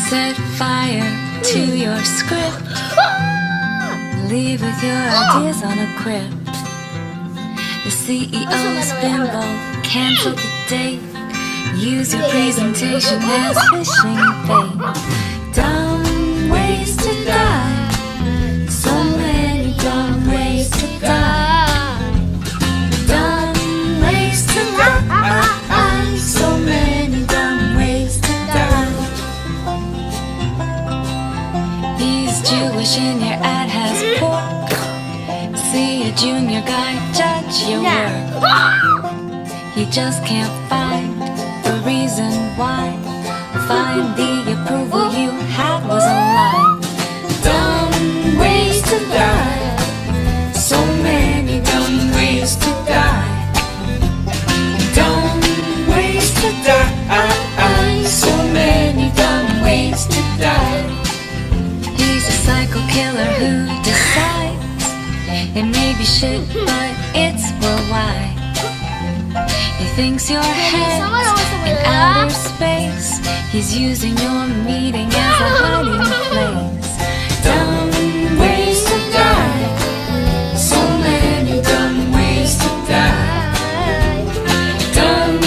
Set fire to your script. Leave with your ideas on a crib. The CEO's bimbo canceled the date. Use your presentation as fishing bait. Dumb ways to die. So many dumb ways to die. Dumb ways to die. So many dumb ways to die. He's Jewish and your ad has pork. See a junior guy judge your work. He just can't find the reason why. Find the approval you had was a lie. Dumb ways to die. So many dumb ways to die. Dumb ways to die. So many dumb ways to die. He's a psycho killer who decides it may be shit, but it's worldwide. He thinks your head's in outer space. He's using your meeting as a hiding place. Dumb ways to die. So many dumb ways to die. Dumb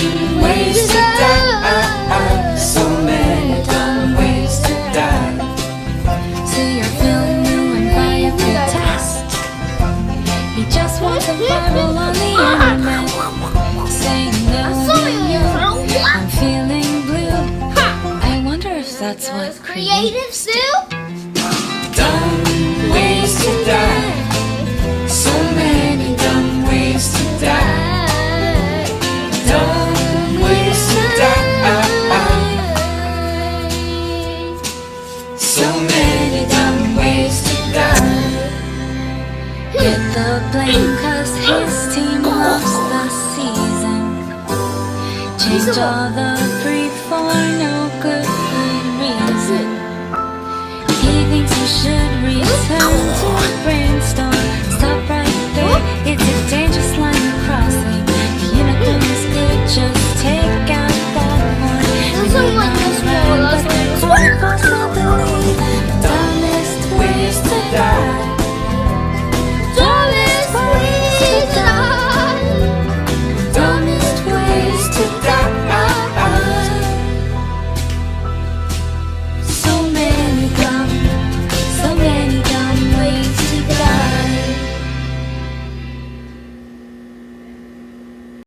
ways to die. So many dumb ways to die. See your film new and buy a free test. He just wants a viral on the internet. Saying no to you, I'm feeling blue. I wonder if that's what creatives do. Dumb ways to die. So many dumb ways to die. Dumb ways to die. So many dumb ways to die. Get the blame 'cause his team lost the season. Change all the